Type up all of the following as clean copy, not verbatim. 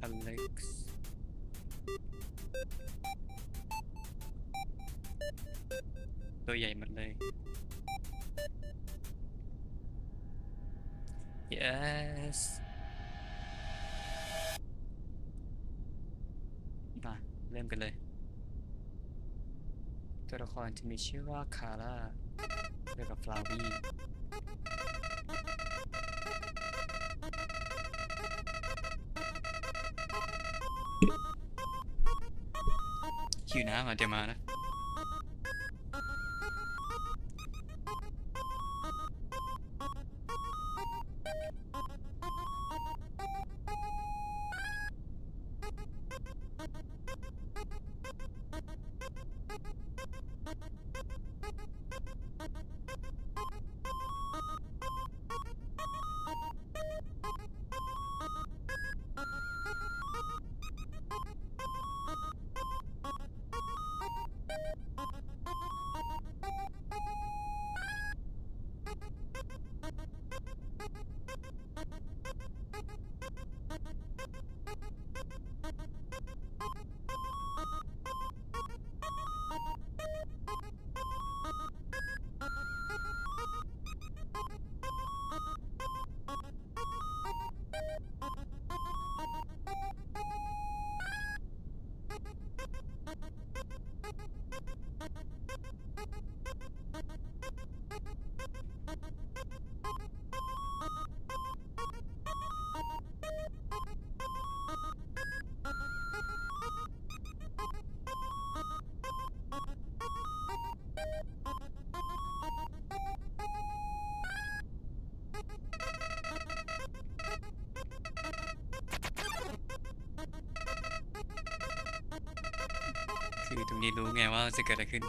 อเล็กซ์ตัวใหญ่หมดเลย yes มาเริ่มกันเลยตัวละครจะมีชื่อว่าคาร่าเกี่ยวกับฟลาวี่หิวน้ำอ่ะเดี๋ยวมานะคือตรงนี้รู้ไงว่าจะเกิดอะไรขึ้น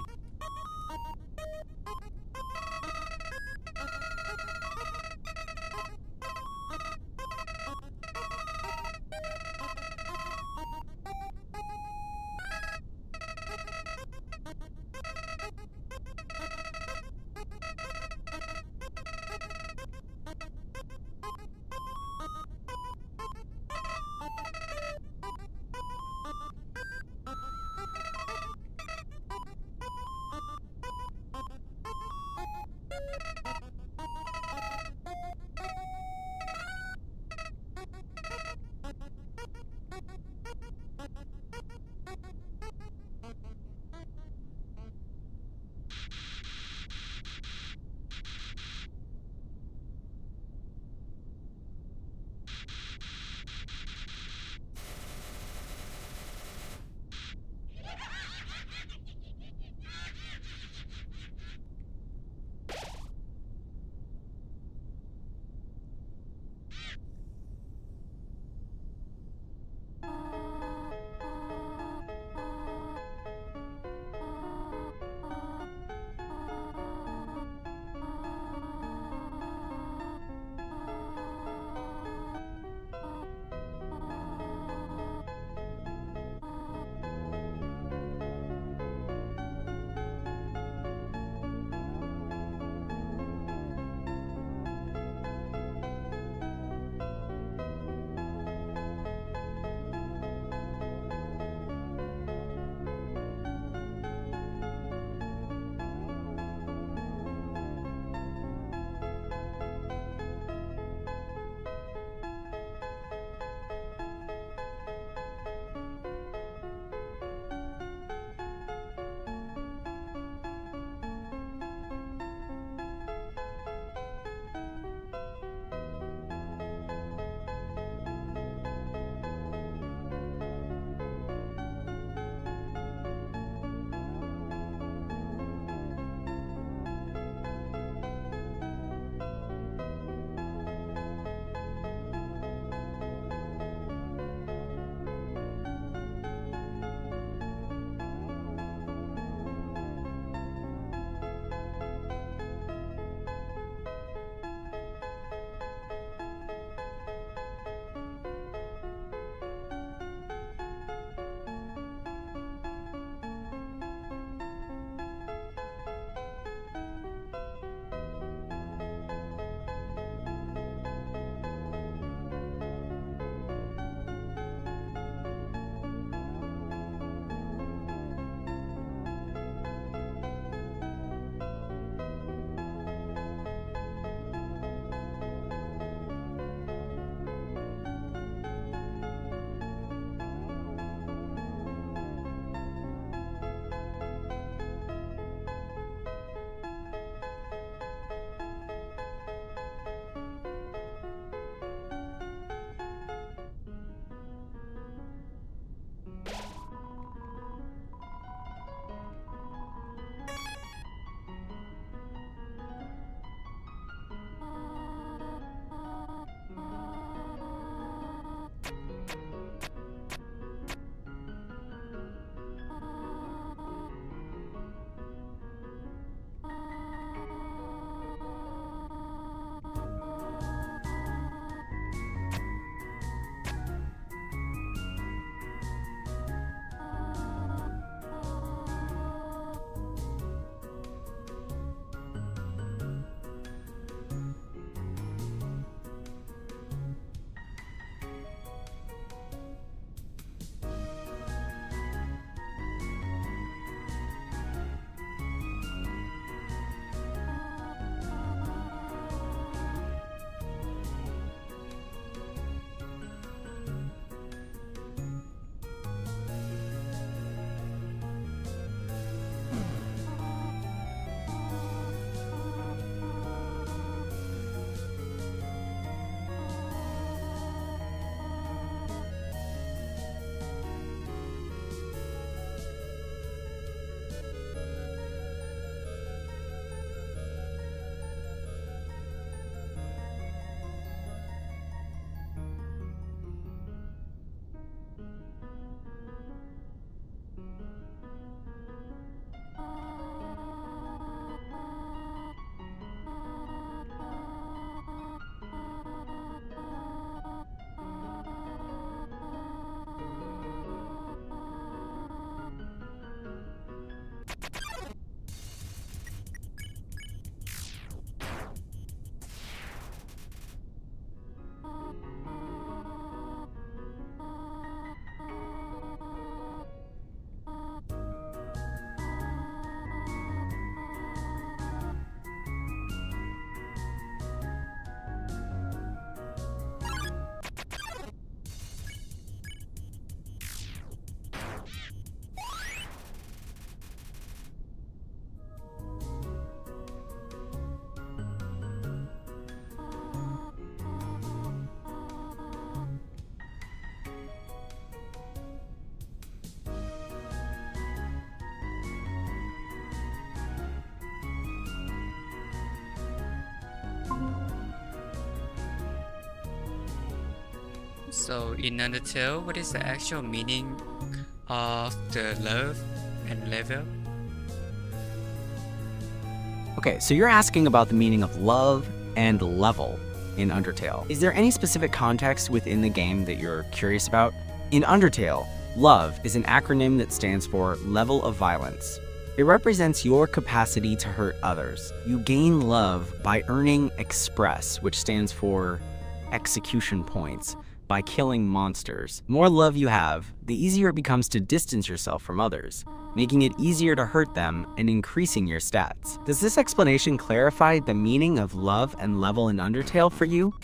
So in Undertale, what is the actual meaning of the love and level? Okay, so you're asking about the meaning of love and level in Undertale. Is there any specific context within the game that you're curious about? In Undertale, love is an acronym that stands for Level of Violence. It represents your capacity to hurt others. You gain love by earning Express, which stands for execution points, by killing monsters. The more love you have, the easier it becomes to distance yourself from others, making it easier to hurt them and increasing your stats. Does this explanation clarify the meaning of love and level in Undertale for you?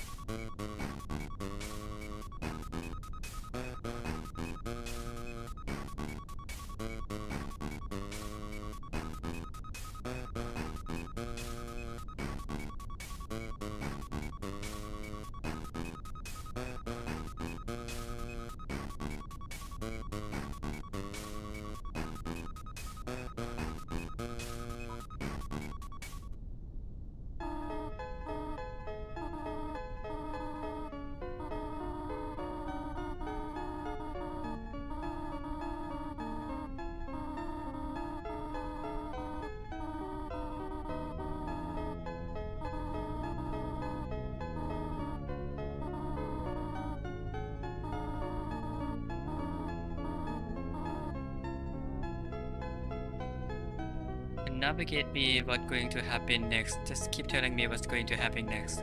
Navigate me what's going to happen next. Just keep telling me what's going to happen next.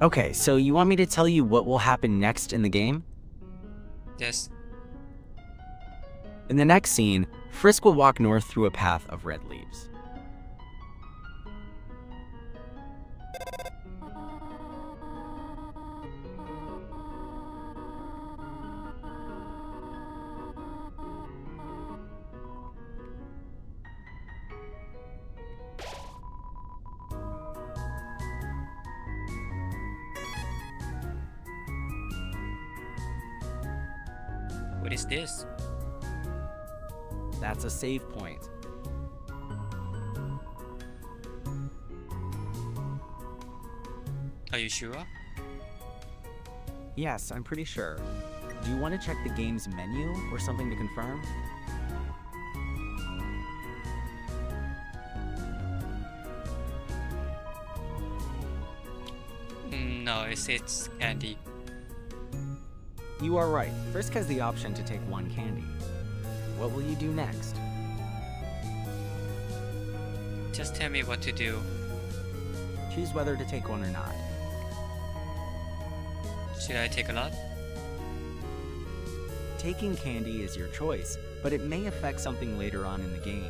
Okay, so you want me to tell you what will happen next in the game? Yes. In the next scene, Frisk will walk north through a path of red leaves. What is this? That's a save point. Are you sure? Yes, I'm pretty sure. Do you want to check the game's menu or something to confirm? No, it's candy. You are right. Frisk has the option to take one candy. What will you do next? Just tell me what to do. Choose whether to take one or not. Should I take a lot? Taking candy is your choice, but it may affect something later on in the game.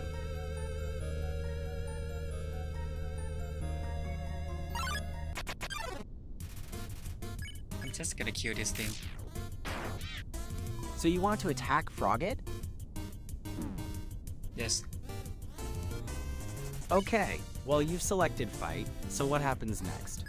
I'm just gonna kill this thing. So you want to attack Frogget? Yes. Okay, well you've selected fight, so what happens next?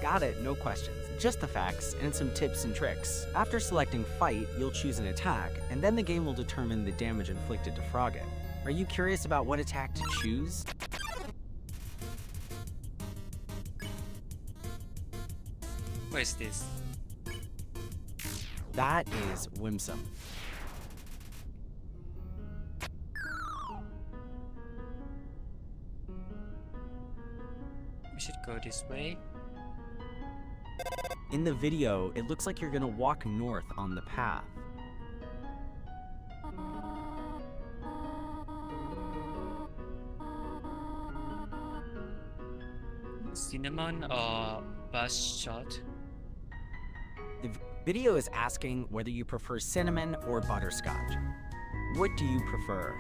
Got it, no questions. Just the facts and some tips and tricks. After selecting Fight, you'll choose an attack, and then the game will determine the damage inflicted to Frogget. Are you curious about what attack to choose? What is this? That is Whimsun. We should go this way. In the video, it looks like you're gonna walk north on the path. Cinnamon or Buzzshot? The video is asking whether you prefer cinnamon or butterscotch. What do you prefer?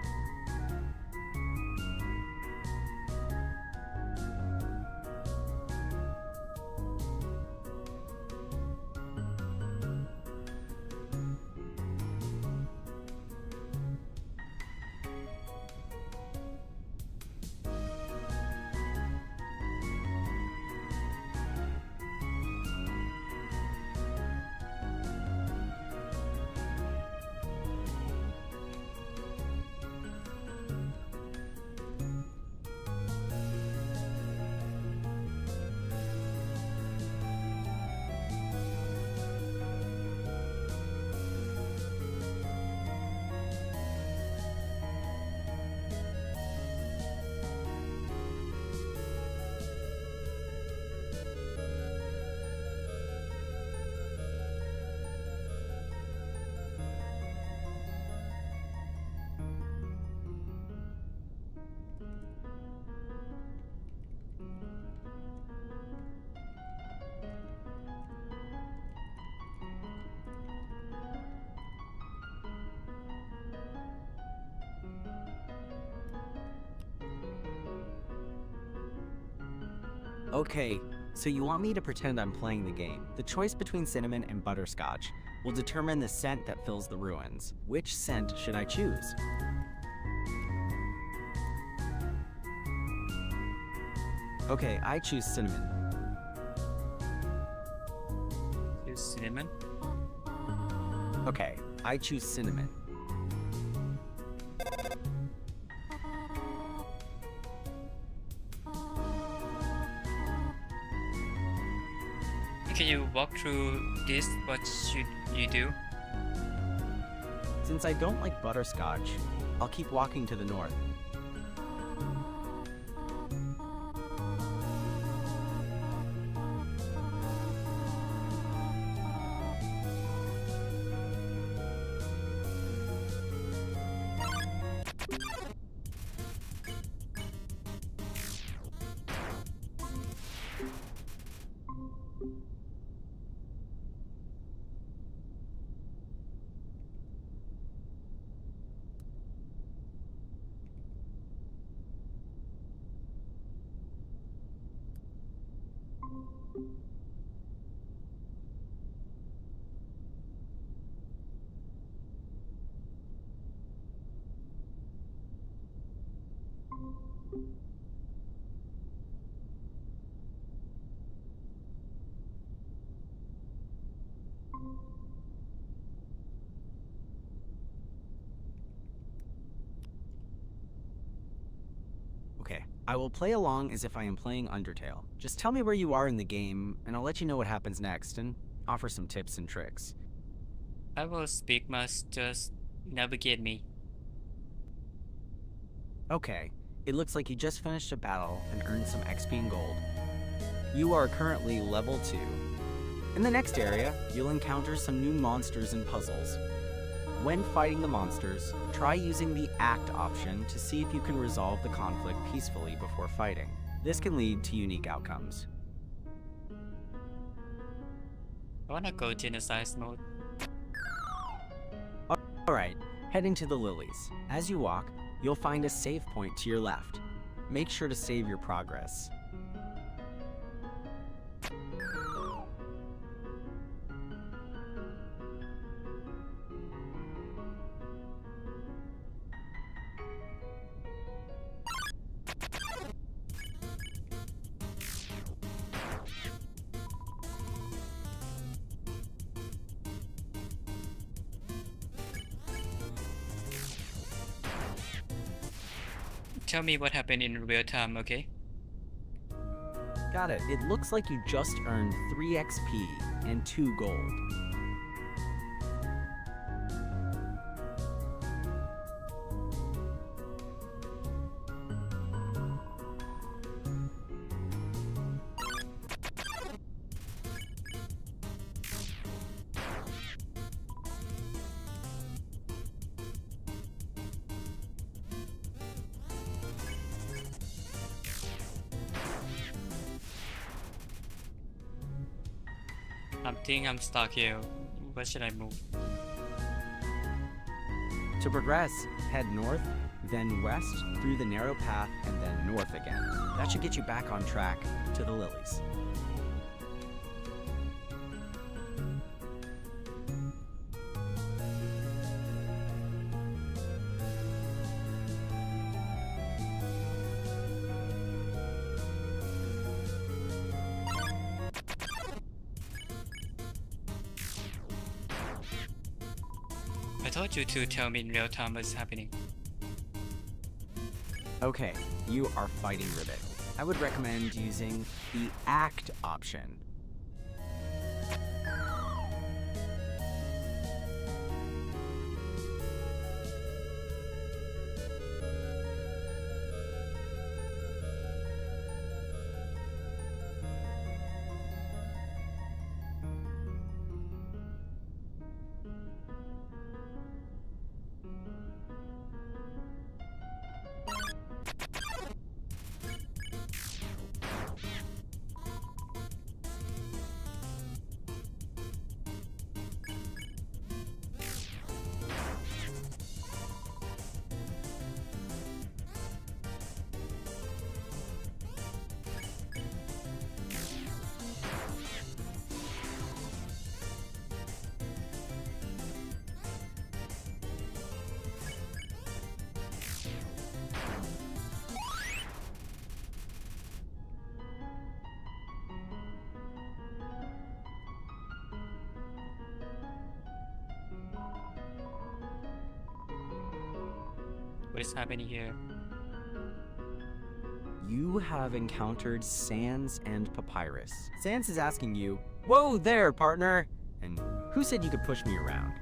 Okay, so you want me to pretend I'm playing the game. The choice between cinnamon and butterscotch will determine the scent that fills the ruins. Which scent should I choose? Okay, I choose cinnamon. Use cinnamon. Okay, I choose cinnamon. Can you walk through this? What should you do? Since I don't like butterscotch, I'll keep walking to the north. Okay, I will play along as if I am playing Undertale. Just tell me where you are in the game, and I'll let you know what happens next, and offer some tips and tricks. I will speak must just navigate me. Okay, it looks like you just finished a battle and earned some XP and gold. You are currently level 2. In the next area, you'll encounter some new monsters and puzzles. When fighting the monsters, try using the Act option to see if you can resolve the conflict peacefully before fighting. This can lead to unique outcomes. I wanna go genocide mode. Alright, heading to the lilies. As you walk, you'll find a save point to your left. Make sure to save your progress. tell me what happened in real time, okay? Got it. It looks like you just earned 3 XP and 2 gold. I think I'm stuck here. Where should I move? To progress, head north, then west through the narrow path, and then north again. That should get you back on track to the lilies. I told you to tell me in real time what's happening. Okay, you are fighting Ribbit. I would recommend using the Act option. What is happening here? You have encountered Sans and Papyrus. Sans is asking you, "Whoa there, partner!" And who said you could push me around?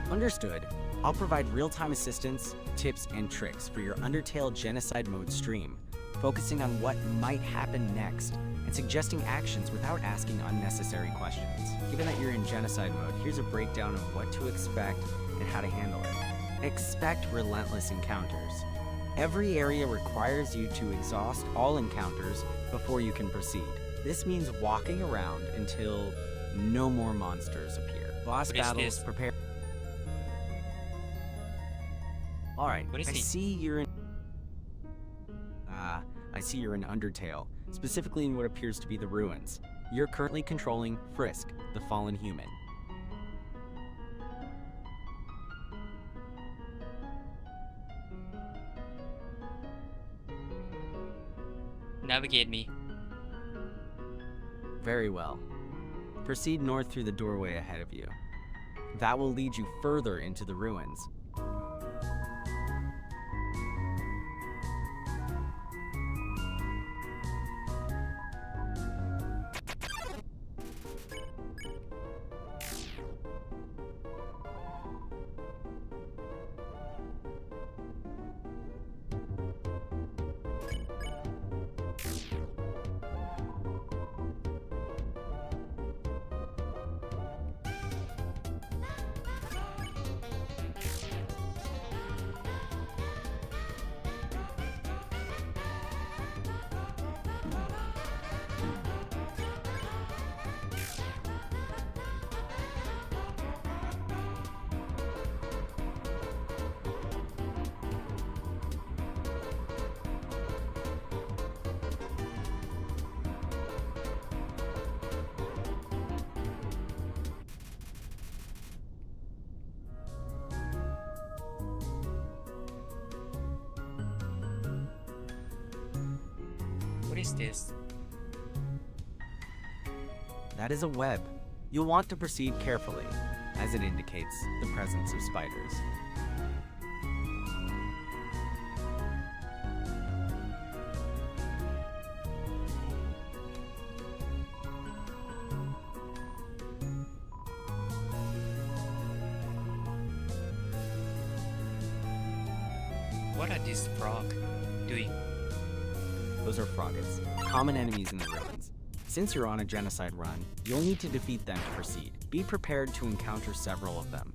Understood. I'll provide real-time assistance, tips, and tricks for your Undertale Genocide Mode stream, focusing on what might happen next and suggesting actions without asking unnecessary questions. Given that you're in Genocide Mode, here's a breakdown of what to expect and how to handle it. Expect relentless encounters. Every area requires you to exhaust all encounters before you can proceed. This means walking around until no more monsters appear. Boss What is battles this? prepare. Alright, What is I he? see you're in. I see you're in Undertale, specifically in what appears to be the ruins. You're currently controlling Frisk, the fallen human. Navigate me. Very well. Proceed north through the doorway ahead of you. That will lead you further into the ruins. What is this? That is a web. You'll want to proceed carefully, as it indicates the presence of spiders. What are these frog doing? Those are froggets, common enemies in the ruins. Since you're on a genocide run, you'll need to defeat them to proceed. Be prepared to encounter several of them.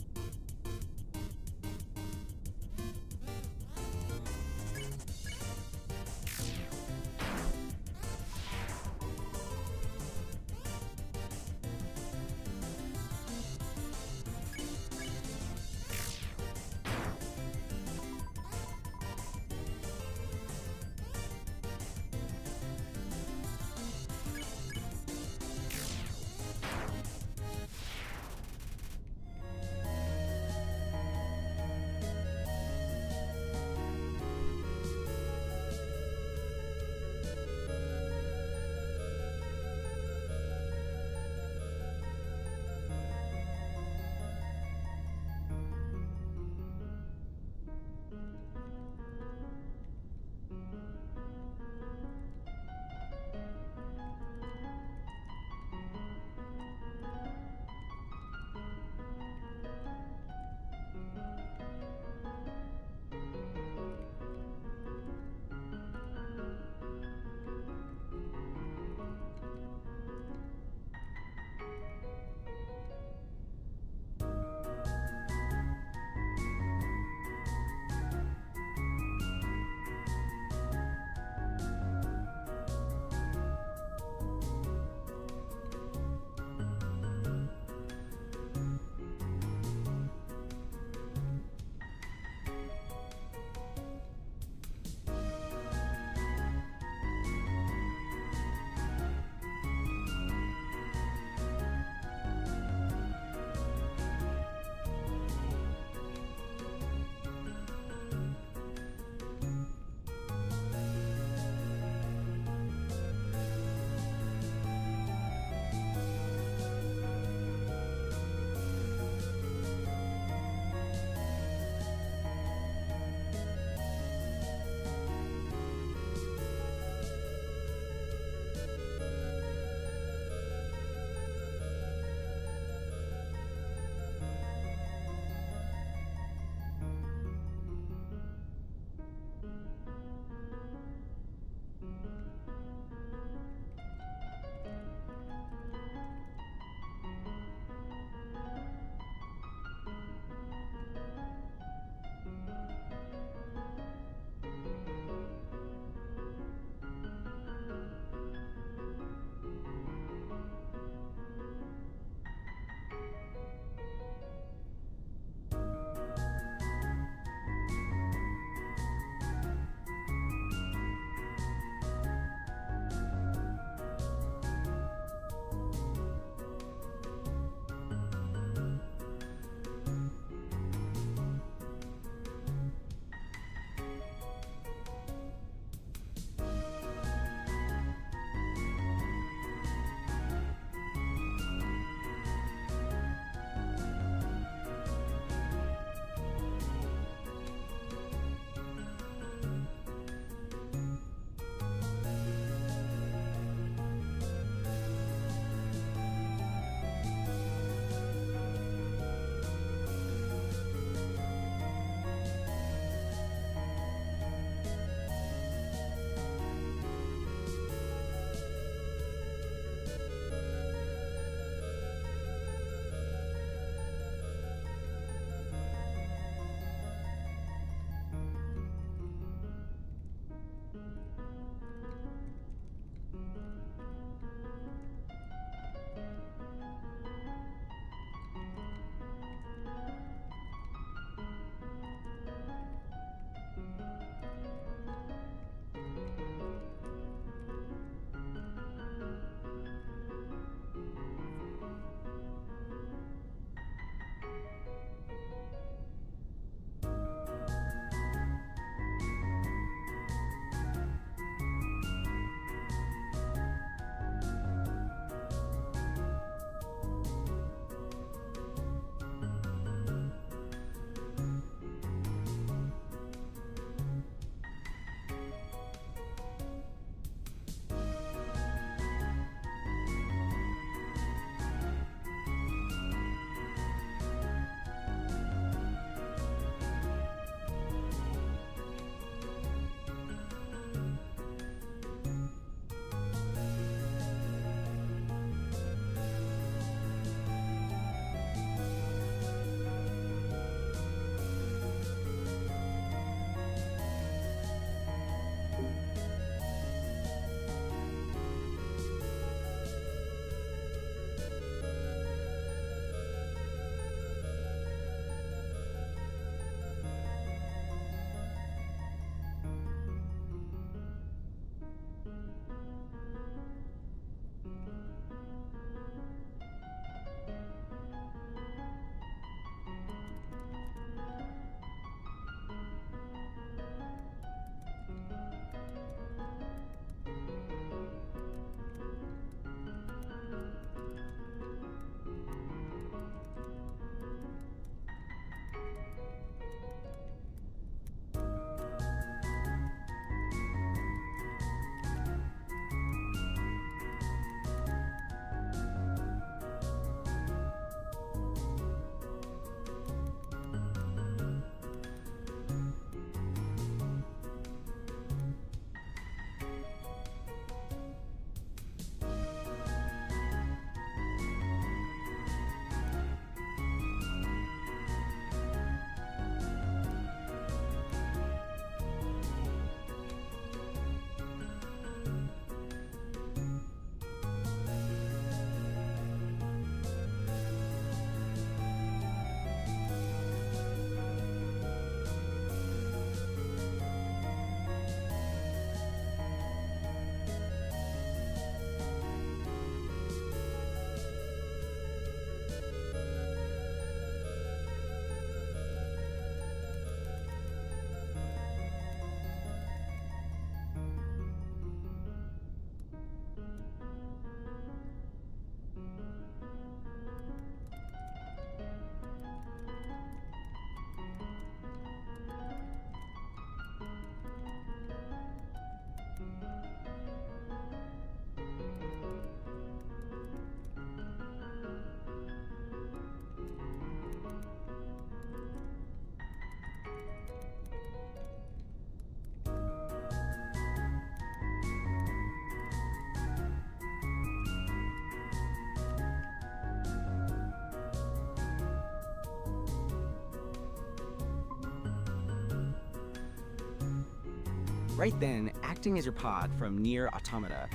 Right then, acting as your pod from Nier Automata,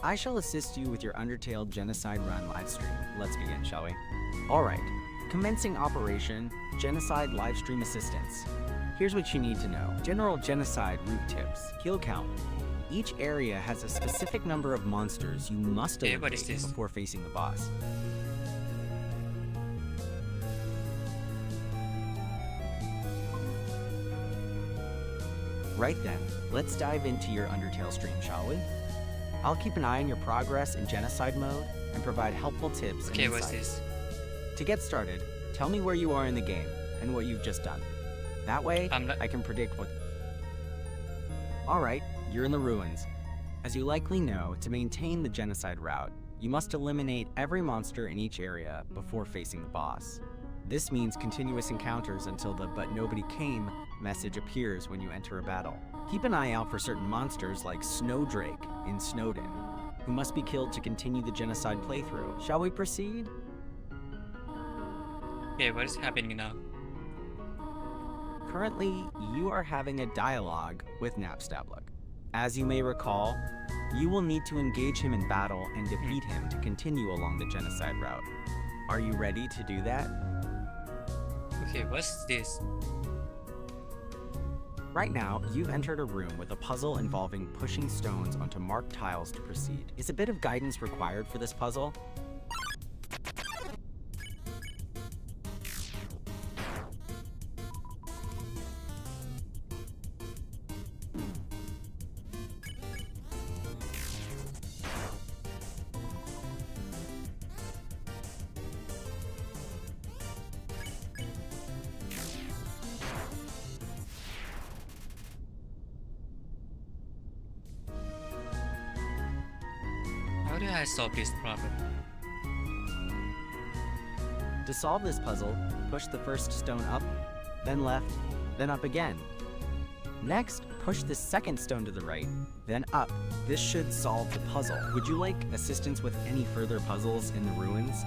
I shall assist you with your Undertale Genocide Run livestream. Let's begin, shall we? Alright, commencing operation, Genocide Livestream Assistance. Here's what you need to know. General Genocide route tips. Heal count. Each area has a specific number of monsters you must Hey, what is eliminate this? before facing the boss. Right then, let's dive into your Undertale stream, shall we? I'll keep an eye on your progress in Genocide mode and provide helpful tips and Okay, what's insights. this? To get started, tell me where you are in the game and what you've just done. That way, I'm not- I can predict what... Alright, you're in the ruins. As you likely know, to maintain the Genocide route, you must eliminate every monster in each area before facing the boss. This means continuous encounters until the "but nobody came" message appears when you enter a battle. Keep an eye out for certain monsters like Snowdrake in Snowden, who must be killed to continue the Genocide playthrough. Shall we proceed? Okay, what is happening now? Currently, you are having a dialogue with Napstablook. As you may recall, you will need to engage him in battle and defeat him to continue along the Genocide route. Are you ready to do that? Okay, what's this? Right now, you've entered a room with a puzzle involving pushing stones onto marked tiles to proceed. Is a bit of guidance required for this puzzle? How do I solve this problem? To solve this puzzle, push the first stone up, then left, then up again. Next, push the second stone to the right, then up. This should solve the puzzle. Would you like assistance with any further puzzles in the ruins?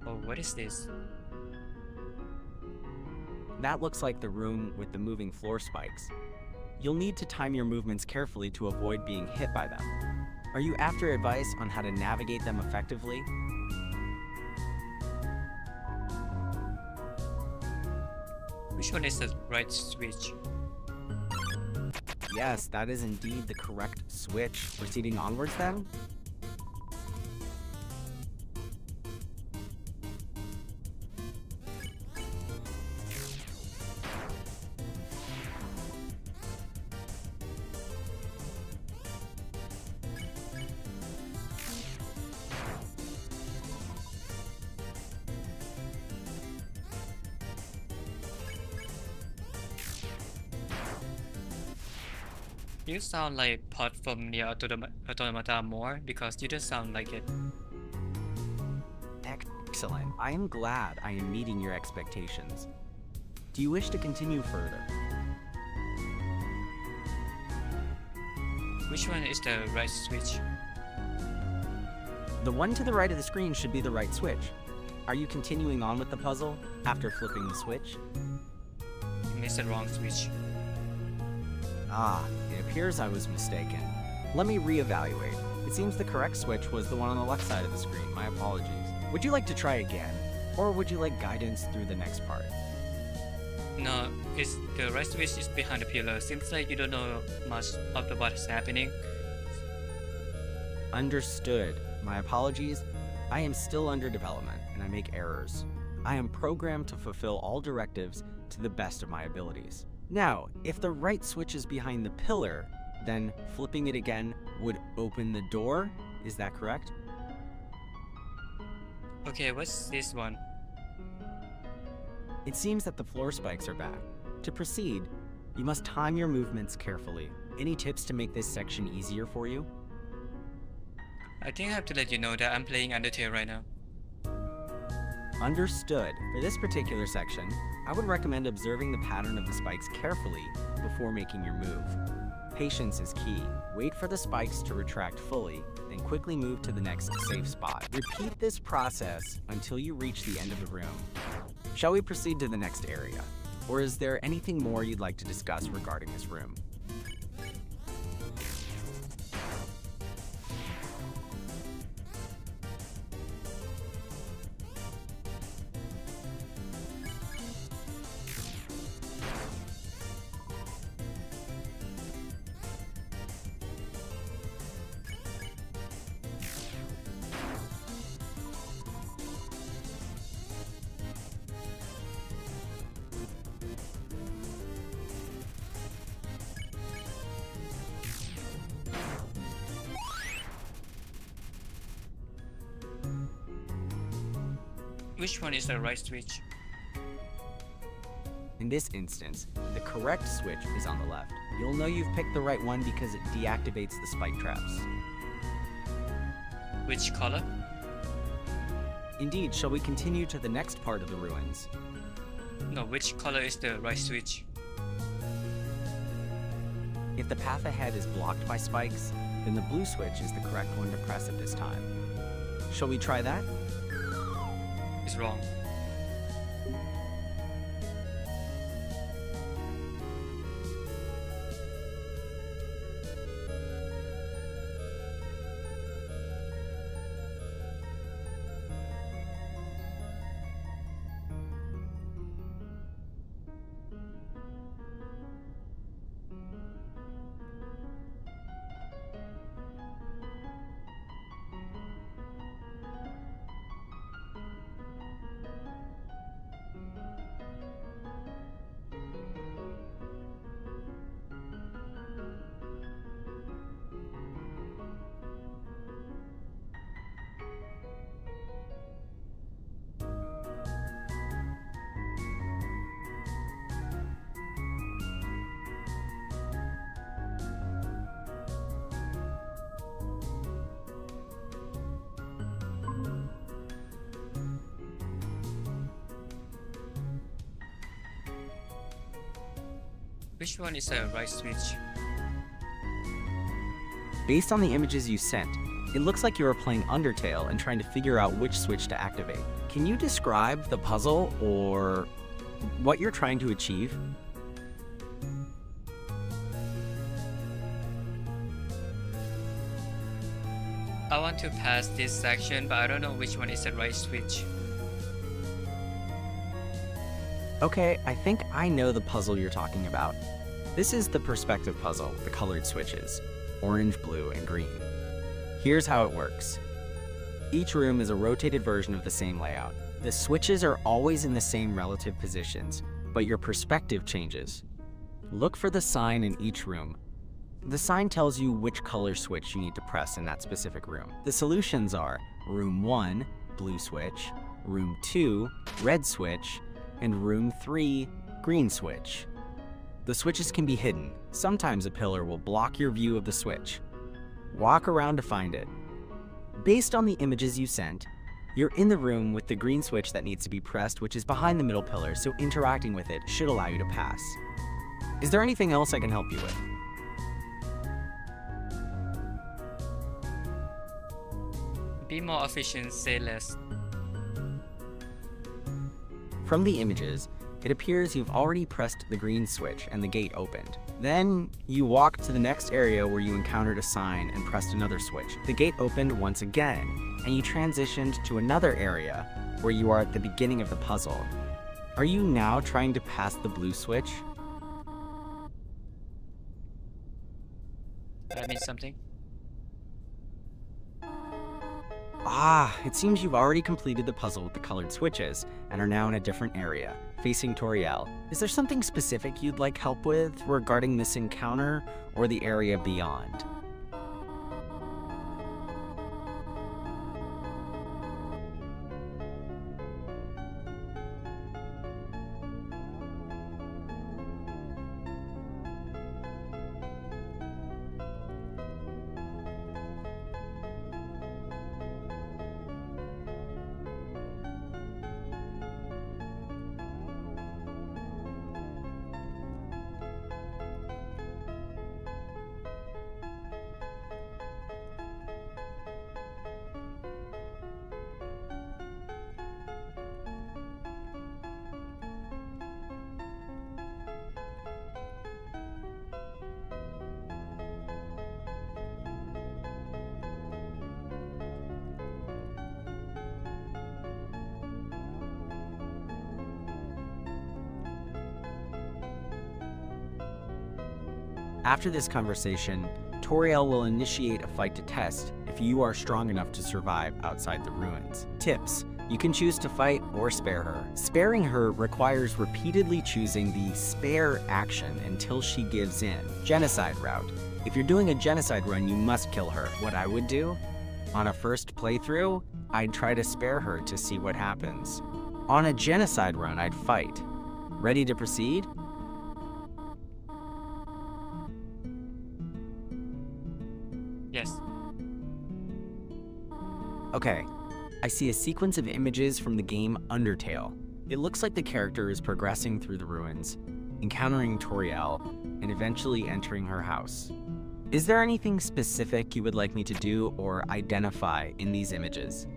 Oh, what is this? That looks like the room with the moving floor spikes. You'll need to time your movements carefully to avoid being hit by them. Are you after advice on how to navigate them effectively? Which one is the right switch? Yes, that is indeed the correct switch. Proceeding onwards then? You sound like Pod from Nier Automata more because you don't sound like it. Excellent. I am glad I am meeting your expectations. Do you wish to continue further? Which one is the right switch? The one to the right of the screen should be the right switch. Are you continuing on with the puzzle after flipping the switch? I missed the wrong switch. Ah, it appears I was mistaken. Let me reevaluate. It seems the correct switch was the one on the left side of the screen. My apologies. Would you like to try again? Or would you like guidance through the next part? No, it's the right switch is behind the pillar. Seems like you don't know much about what's happening. Understood. My apologies. I am still under development, and I make errors. I am programmed to fulfill all directives to the best of my abilities. Now, if the right switch is behind the pillar, then flipping it again would open the door? Is that correct? Okay, what's this one? It seems that the floor spikes are back. To proceed, you must time your movements carefully. Any tips to make this section easier for you? I think I have to let you know that I'm playing Undertale right now. Understood. For this particular section, I would recommend observing the pattern of the spikes carefully before making your move. Patience is key. Wait for the spikes to retract fully, then quickly move to the next safe spot. Repeat this process until you reach the end of the room. Shall we proceed to the next area? Or is there anything more you'd like to discuss regarding this room? Which one is the right switch? In this instance, the correct switch is on the left. You'll know you've picked the right one because it deactivates the spike traps. Which color? Indeed, shall we continue to the next part of the ruins? No, which color is the right switch? If the path ahead is blocked by spikes, then the blue switch is the correct one to press at this time. Shall we try that? It's wrong. Which one is the right switch? Based on the images you sent, it looks like you are playing Undertale and trying to figure out which switch to activate. Can you describe the puzzle or what you're trying to achieve? I want to pass this section, but I don't know which one is the right switch. Okay, I think I know the puzzle you're talking about. This is the perspective puzzle with the colored switches, orange, blue, and green. Here's how it works. Each room is a rotated version of the same layout. The switches are always in the same relative positions, but your perspective changes. Look for the sign in each room. The sign tells you which color switch you need to press in that specific room. The solutions are Room 1, blue switch, Room 2, red switch, and Room 3, green switch. The switches can be hidden. Sometimes a pillar will block your view of the switch. Walk around to find it. Based on the images you sent, you're in the room with the green switch that needs to be pressed, which is behind the middle pillar, so interacting with it should allow you to pass. Is there anything else I can help you with? Be more efficient, say less. From the images, it appears you've already pressed the green switch and the gate opened. Then, you walked to the next area where you encountered a sign and pressed another switch. The gate opened once again, and you transitioned to another area where you are at the beginning of the puzzle. Are you now trying to pass the blue switch? That means something. Ah, it seems you've already completed the puzzle with the colored switches and are now in a different area, facing Toriel. Is there something specific you'd like help with regarding this encounter or the area beyond? After this conversation, Toriel will initiate a fight to test if you are strong enough to survive outside the ruins. Tips: you can choose to fight or spare her. Sparing her requires repeatedly choosing the spare action until she gives in. Genocide route: if you're doing a genocide run, you must kill her. What I would do? On a first playthrough, I'd try to spare her to see what happens. On a genocide run, I'd fight. Ready to proceed? Yes. Okay, I see a sequence of images from the game Undertale. It looks like the character is progressing through the ruins, encountering Toriel, and eventually entering her house. Is there anything specific you would like me to do or identify in these images?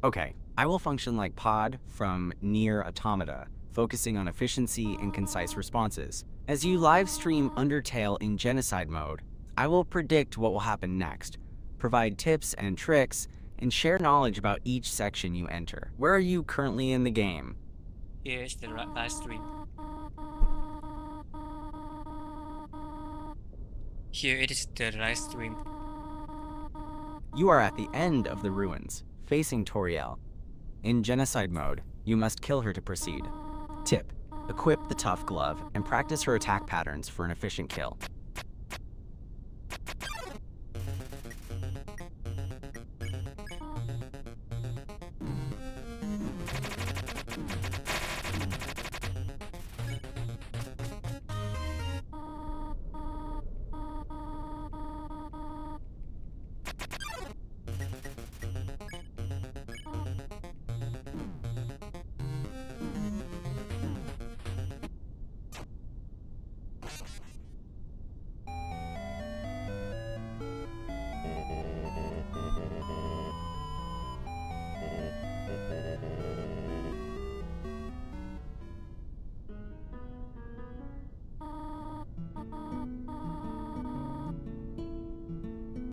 Okay, I will function like Pod from Nier Automata, focusing on efficiency and concise responses. As you live stream Undertale in genocide mode, I will predict what will happen next, provide tips and tricks, and share knowledge about each section you enter. Where are you currently in the game? Here is the live stream. Here it is the live stream. You are at the end of the ruins, facing Toriel. In genocide mode, you must kill her to proceed. Tip: equip the tough glove and practice her attack patterns for an efficient kill.